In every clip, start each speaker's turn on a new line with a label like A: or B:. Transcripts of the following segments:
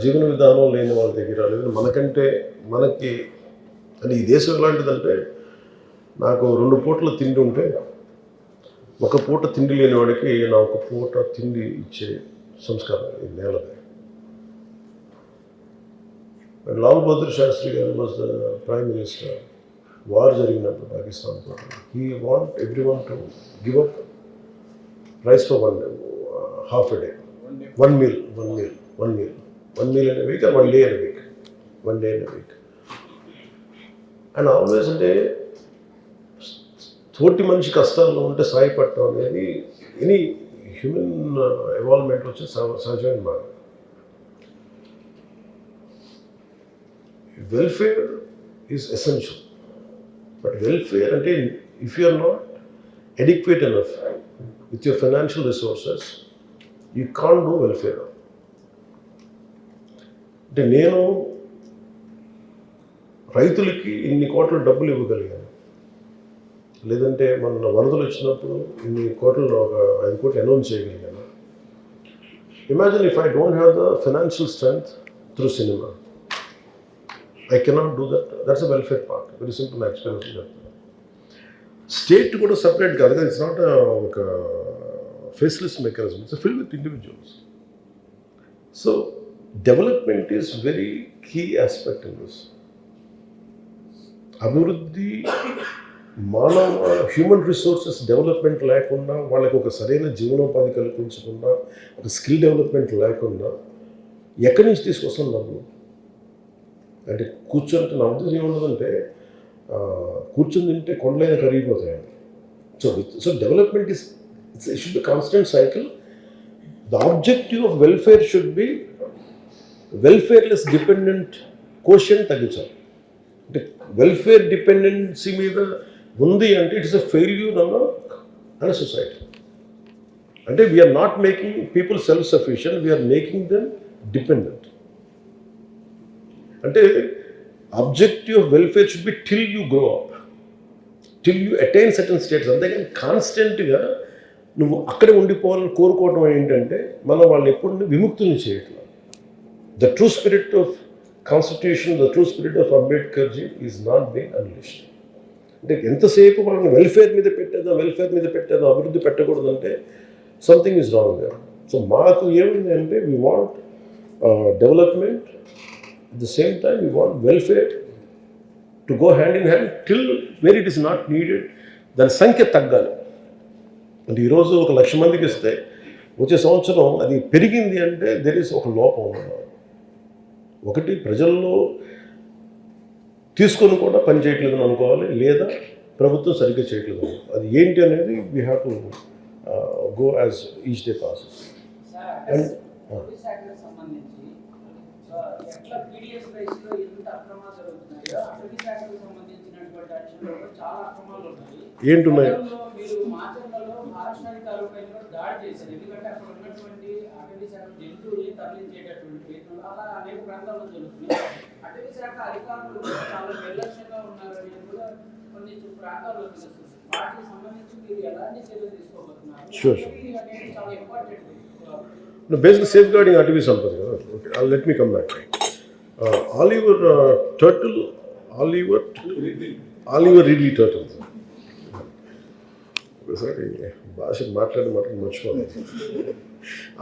A: జీవన విధానం లేని వాళ్ళ దగ్గర లేదు మనకి అంటే ఈ దేశం ఎలాంటిదంటే నాకు 2 పూటల తిండి ఉంటే ఒక పూట తిండి లేని వాడికి నా ఒక పూట తిండి ఇచ్చే సంస్కారం ఈ నేలది. లాల్ బహదూర్ శాస్త్రి గారు was the prime minister. War జరిగినప్పుడు పాకిస్తాన్తో he want every one to give up rice for half a day, one meal in a week or 1 day in a week. 1 day in a week. And always అంటే తోటి మనిషి కష్టాల్లో ఉంటే సాయపడటం అనేది any human evolvement వచ్చే సహజమైన మాట. Welfare is essential. But welfare అంటే if you are not adequate enough with your financial resources you can't do welfare. అంటే నేను రైతులకి ఇన్ని కోట్ల డబ్బులు ఇవ్వగలిగాను, లేదంటే మన వరదలు వచ్చినప్పుడు ఇన్ని కోట్లలో ఒక 5 కోట్లు అనౌన్స్ చేయగలిగాను. Imagine if I don't have the financial strength through cinema, I cannot do that. That's a welfare part. Very simple experience చెప్తాను. స్టేట్ కూడా సపరేట్ కాదు, ఇట్స్ నాట్ ఒక faceless mechanism, it's fill with individuals. So development is very key aspect in this. అభివృద్ధి human resources development లేకుండా, వాళ్ళకి ఒక సరైన జీవనోపాధి కల్పించకుండా, ఒక స్కిల్ డెవలప్మెంట్ లేకుండా ఎక్కడి నుంచి తీసుకొస్తాం డబ్బులు? అంటే కూర్చొని నా ఉద్దేశం ఏమున్నదంటే కూర్చొని తింటే కొండలైన కరిగిపోతాయండి. So development is it should be constant cycle. The objective of welfare should be welfare less dependent quotient తగ్గించాలి. అంటే వెల్ఫేర్ డిపెండెన్సీ మీద ఉంది అంటే ఇట్స్ అ ఫెయిల్యూర్ అన్న సొసైటీ. అంటే we are not making people self sufficient, we are making them dependent. అంటే objective of welfare should be till you grow up, till you attain certain states. అంతేగాని కాన్స్టెంట్గా నువ్వు అక్కడే ఉండిపోవాలని కోరుకోవడం ఏంటంటే మనం వాళ్ళని ఎప్పుడు విముక్తుల్ని చేయట్లేదు. The true spirit of Constitution, the true spirit of Ambedkar ji is not being unleashed. అంటే ఎంతసేపు వాళ్ళని వెల్ఫేర్ మీద పెట్టేదో అభివృద్ధి పెట్టకూడదంటే something is wrong there. So మాకు ఏముంది అంటే we want development, at the same time we want welfare to go hand in hand till where it is not needed. దాని సంఖ్య తగ్గాలి. అంటే ఈరోజు 1,00,000 మందికి ఇస్తే వచ్చే సంవత్సరం అది పెరిగింది అంటే దెర్ ఈస్ ఒక లోపం ఉన్నది. ఒకటి ప్రజల్లో తీసుకొని కూడా పని చేయట్లేదని అనుకోవాలి, లేదా ప్రభుత్వం సరిగ్గా చేయట్లేదు. అది ఏంటి అనేది we have to go as each day passes. And ఏంటున్నాయి? Sure. No, basically safeguarding అటవీ సంపద కదా. Okay, let me come back. Oliver Ridley turtle. ఒకసారి భాష మాట్లాడి మర్చిపోవాలి.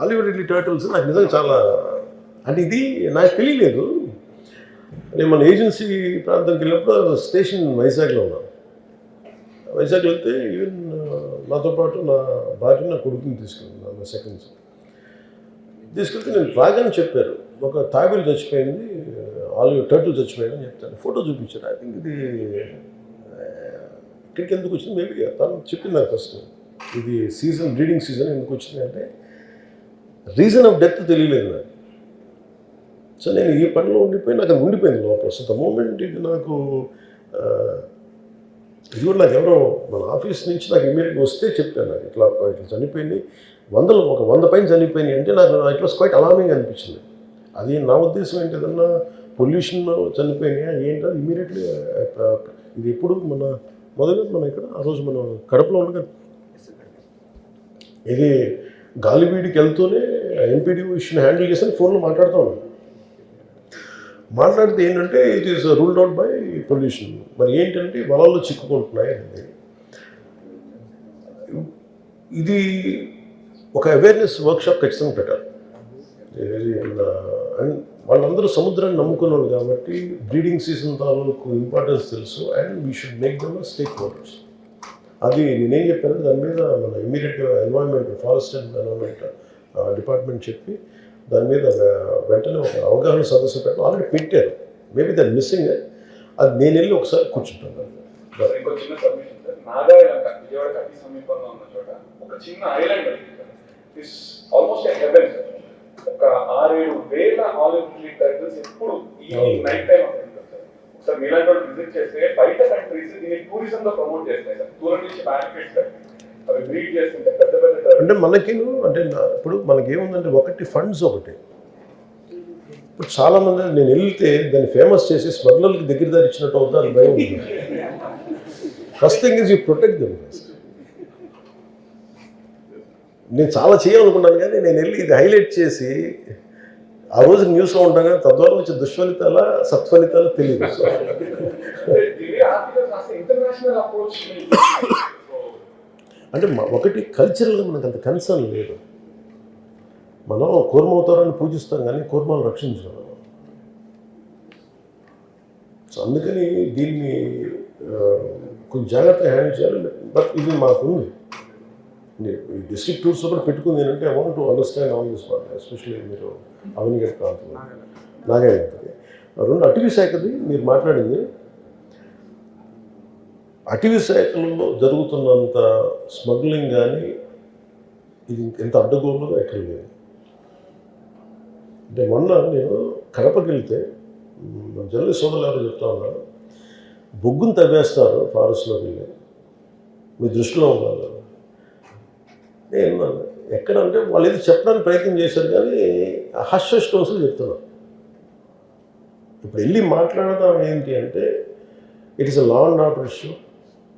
A: ఆలివర్ రిడ్లీ టర్టిల్స్ నాకు నిజంగా చాలా, అంటే ఇది నాకు తెలియలేదు. నేను మన ఏజెన్సీ ప్రాంతానికి వెళ్ళినప్పుడు స్టేషన్ వైజాగ్లో ఉన్నాను. వైజాగ్లో వెళ్తే ఈవెన్ నాతో పాటు నా భార్య నా కొడుకుని తీసుకెళ్ళాను. నా సెకండ్స్ తీసుకెళ్తే నేను రాగానే చెప్పారు ఒక తాబేలు చచ్చిపోయింది, ఆలివర్ టర్టిల్ చచ్చిపోయింది అని చెప్తాను. ఫోటో చూపించారు. ఐ థింక్ ఇది ఇక్కడికి ఎందుకు వచ్చింది, మేబీ తను చెప్పింది నాకు ఫస్ట్. ఇది సీజన్, బ్రీడింగ్ సీజన్ ఎందుకు వచ్చింది అంటే రీజన్ ఆఫ్ డెత్ తెలియలేదు నాకు. సో నేను ఈ పనిలో ఉండిపోయి నాకు అది ఉండిపోయింది లోపల. సో ద మూమెంట్ ఇది నాకు ఇది కూడా నాకు ఎవరో మన ఆఫీస్ నుంచి నాకు ఇమీడియట్గా వస్తే చెప్పాను, నాకు ఇట్లా చనిపోయింది, 100 పైన చనిపోయినాయి అంటే నాకు ఇట్ వాస్ క్వైట్ అలార్మింగ్ అనిపించింది. అది నా ఉద్దేశం ఏంటి, ఏదన్నా పొల్యూషన్లో చనిపోయినాయా ఏంటి, అది ఇమీడియట్లీ ఇది ఎప్పుడు మన ఇక్కడ ఆ రోజు మనం కడపలో ఉండగా ఇది గాలివీడికి వెళ్తూనే ఎంపీడీ ఇష్యూని హ్యాండిల్ చేసి ఫోన్లో మాట్లాడుతూ ఉన్నాను. మాట్లాడితే ఏంటంటే it is ruled out by pollution. మరి ఏంటంటే వలల్లో చిక్కుకుంటున్నాయి అనేది. ఇది ఒక అవేర్నెస్ వర్క్షాప్ ఖచ్చితంగా పెట్టాలి. అండ్ వాళ్ళందరూ సముద్రాన్ని నమ్ముకున్న వాళ్ళు కాబట్టి బ్రీడింగ్ సీజన్ తాలూకు ఇంపార్టెన్స్ తెలుసు. And we should make them stake holders. అది నేనేం చెప్పాను, దాని మీద మన immediate environment, forest and environment department చెప్పి దాని మీద వెంటనే ఒక అవగాహన సదస్సు పెట్టడం ఆల్రెడీ పెట్టారు. Maybe that missing. అది నేను వెళ్ళి ఒకసారి కూర్చుంటాను.
B: ఇంకో చిన్న సబ్మిషన్ సార్, నాగాలంక విజయవాడ అతి సమీపంలో ఉన్న చోట ఒక చిన్న island is almost haven sir. ఒక 6-7 ఆలివ్ ట్రీ టైటిల్స్ ఎప్పుడు ఈ నైట్ టైం అక్కడ ఉంటుంది సార్. ఒకసారి మీలాంటి వాళ్ళు విజిట్ చేస్తే బయట కంట్రీస్ దీన్ని టూరిజం గా ప్రమోట్ చేస్తాయి సార్. దూరం నుంచి మార్కెట్స్ అవి బ్రీడ్ చేస్తుంటాయి పెద్ద పెద్ద.
A: అంటే మనకి అంటే ఇప్పుడు మనకి ఏముందంటే ఒకటి ఫండ్స్ ఒకటి. ఇప్పుడు చాలామంది నేను వెళ్తే దాన్ని ఫేమస్ చేసి స్మగ్లర్కి దగ్గర దారి ఇచ్చినట్టు అవుతుంది, అది భయం ఉంది. First thing is you protect them. నేను చాలా చేయాలనుకున్నాను కానీ నేను వెళ్ళి ఇది హైలైట్ చేసి ఆ రోజు న్యూస్లో ఉంటాను, తద్వారా వచ్చే దుష్ఫలితాల సత్ఫలితాలు తెలియదు. అంటే ఒకటి కల్చరల్గా మనకు అంత కన్సర్న్ లేదు. మనం కూర్మవతారాన్ని పూజిస్తాం కానీ కూర్మాలను రక్షించడం. సో అందుకని దీన్ని కొంచెం జాగ్రత్తగా హ్యాండిల్ చేయాలి. బట్ ఇది మాకుంది. ఈ డిస్ట్రిక్ట్ టూర్స్లో కూడా పెట్టుకుంది ఏంటంటే I want to understand all this part, especially మీరు అవనిగడ్ ప్రాంతం నాగాలంకది. రెండు అటవీ శాఖది మీరు మాట్లాడింది. అటవీ శాఖలో జరుగుతున్నంత స్మగ్లింగ్ కానీ ఇది ఎంత అడ్డగోలుగా ఎక్కడ లేదు. అంటే మొన్న నేను కడపకి వెళ్తే జర్నలిస్ట్ సోదరులు ఎవరు చెప్తా ఉన్నారు, బొగ్గును తవ్వేస్తారు ఫారెస్ట్లోకి వెళ్ళి, మీ దృష్టిలో ఉన్నారు. నేను ఎక్కడంటే వాళ్ళు ఏది చెప్పడానికి ప్రయత్నం చేశారు కానీ హష్ టోన్స్లో చెప్తున్నారు. ఇప్పుడు వెళ్ళి మాట్లాడదాం ఏంటి అంటే it is a law and order issue.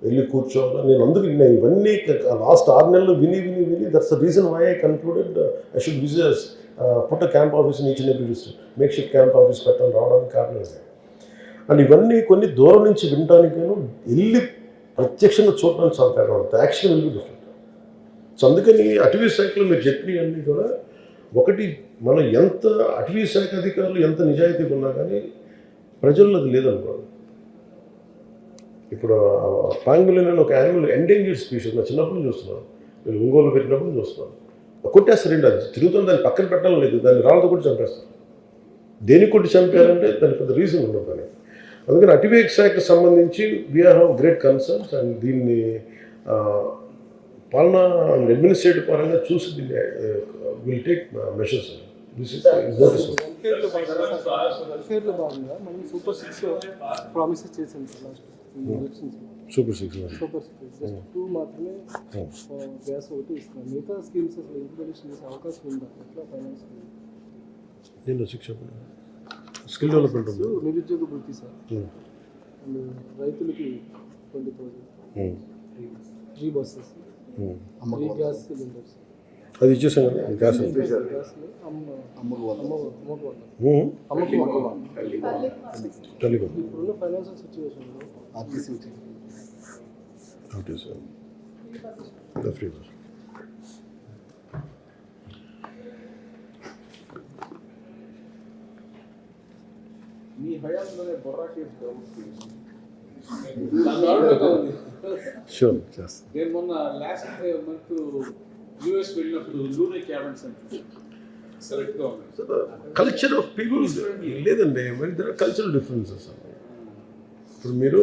A: వెళ్ళి కూర్చోవాలి. నేను అందుకు ఇవన్నీ లాస్ట్ 6 నెలలు విని that's the reason why I concluded I should visit put camp office in each and every district. Makeshift camp office పెట్టాలి రావడానికి కారణం. అండ్ ఇవన్నీ కొన్ని దూరం నుంచి వినటానికేను వెళ్ళి ప్రత్యక్షంగా చూడడానికి చాలా తేడా ఉంటుంది. యాక్షన్ వెళ్ళి డిఫరెంట్. సో అందుకని అటవీ శాఖలో మీరు చెప్పినవన్నీ కూడా ఒకటి, మనం ఎంత అటవీ శాఖ అధికారులు ఎంత నిజాయితీగా ఉన్నా కానీ ప్రజల్లో అది లేదనుకోండి. ఇప్పుడు పాంగులిన్ అని ఒక యానిమల్ ఎండేంజర్డ్ స్పీషీస్ నా చిన్నప్పుడు చూస్తున్నాను, నేను ఒంగోలు పెట్టినప్పుడు చూస్తున్నాను. కొట్టేస్తారండి, అది తిరుగుతుంది, దాన్ని పక్కన పెట్టడం లేదు, దాన్ని రాళ్ళతో కూడా చంపేస్తారు. దేనికి కొట్టి చంపారంటే దానికి పెద్ద రీజన్ ఉండదు దానికి. అందుకని అటవీ శాఖకు సంబంధించి we have great concerns. And దీన్ని పాలనా అండ్ అడ్మినిస్ట్రేటివ్ పరంగా చూసి దీన్ని will take measures. This is
C: భాగంగా మనం సూపర్ 6 ప్రామిసెస్ చేసాం లాస్ట్
A: సూపర్ 6
C: జస్ట్ 2 మాత్రమే గ్యాస్ ఒకటి ఇస్తున్నాం. మిగతా స్కీమ్స్ అసలు ఇంప్లిమెంటేషన్ చేసే అవకాశం ఉందా? ఎట్లా ఫైనాన్స్
A: నేను 6 చెప్పండి. స్కిల్ డెవలప్మెంట్ ఉంది,
C: నిరుద్యోగ వృత్తి సార్, అండ్ రైతులకి 20,000 free buses, free gas cylinders
A: అది ఇచ్చేసాం కదా. గ్యాస్
C: ఇప్పుడున్న ఫైనాన్షియల్ సిచ్యువేషన్లో
A: ఫ్రీ బస్.
B: మీ హయాంలోనే బొర్రాకి
A: షూర్ చేస్తాను.
B: నేను మొన్న లాస్ట్ మంత్ యూఎస్ వెళ్ళినప్పుడు లూనే క్యాబిన్స్ అంటే సెలెక్ట్గా ఉన్నాయి.
A: కల్చర్ ఆఫ్ పీపుల్ లేదండి, కల్చరల్ డిఫరెన్సెస్. ఇప్పుడు మీరు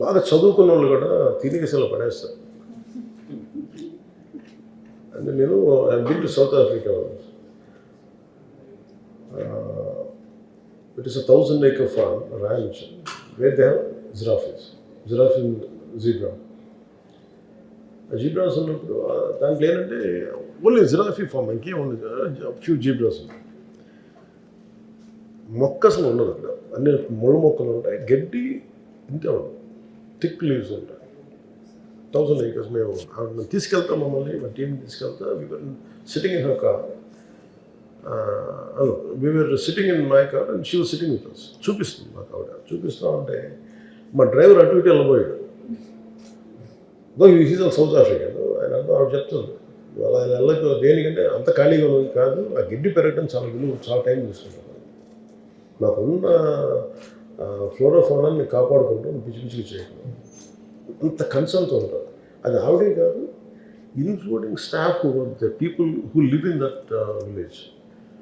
A: బాగా చదువుకున్న వాళ్ళు కూడా తిరిగేసేలా పడేస్తారు. అంటే నేను been to south Africa. It is a 1,000-acre farm, ranch, where they have giraffes, zebra. Zebras ఉన్నప్పుడు దాంట్లో ఏంటంటే ఓన్లీ జిరాఫీ ఫామ్, ఇంకేముంది, ఫ్యూ జీబ్రాస్ ఉన్నాయి. మొక్క అసలు ఉండదు అక్కడ, అన్ని ముళ్ళ మొక్కలు ఉంటాయి, గడ్డి ఇంతే ఉండదు, థిక్ లీవ్స్ ఉంటాయి. 1,000 acres. మేము తీసుకెళ్తాం, మమ్మల్ని మా టీం తీసుకెళ్తా, sitting in her car. We're sitting in my car and she was sitting with us. చూపిస్తుంది మాకు ఆవిడ. చూపిస్తూ ఉంటే మా డ్రైవర్ అటు ఇటు వెళ్ళబోయాడు. Is south African. ఆయన అంతా ఆవిడ చెప్తుంది అలా ఆయన వెళ్ళక దేనికంటే అంత ఖాళీగా ఉన్నది కాదు, ఆ గిడ్డి పెరగడం చాలా విలువ, చాలా టైం తీసుకుంటాం. నాకున్న ఫ్లోరోఫోనాన్ని కాపాడుకుంటూ పిచ్చి పిచ్చికి చేయడం అంత కన్సర్న్తో ఉంటారు. అది ఆవిడే కాదు, including staff the people who live in that village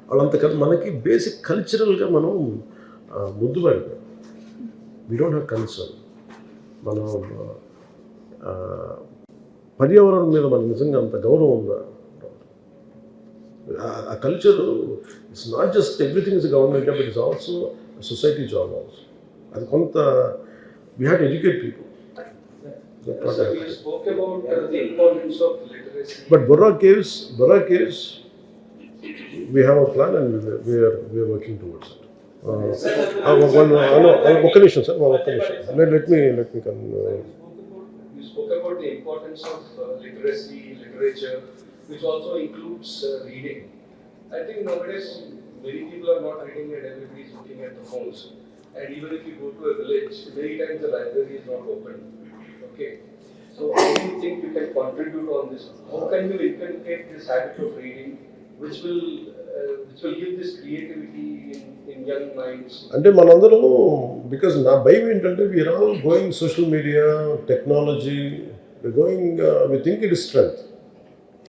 A: వాళ్ళంత కదా. మనకి బేసిక్ కల్చరల్గా మనం ముద్దుబారిపోయాం. We don't have concern. మనం పర్యావరణం మీద మనకు నిజంగా అంత గౌరవం ఉందా? ఆ culture it's not just everything is government job, it is also society job also. అది కొంత we have to educate people.
C: So you spoke about the importance of literacy.
A: But Burra Caves, we have a plan and we are working towards it. One condition, sir. Let me come.
C: You spoke about the importance of literacy, literature, which also includes reading. I think nowadays many people are not reading and everybody is looking at the phones. And even if you go to a village, many times the library is not open. Okay. So how do you think you can contribute on this? How can you inculcate this habit of reading, which will give this creativity in young minds?
A: అంటే మనందరం because నా భయం ఏంటంటే we're all going social media technology, going we think it is strength.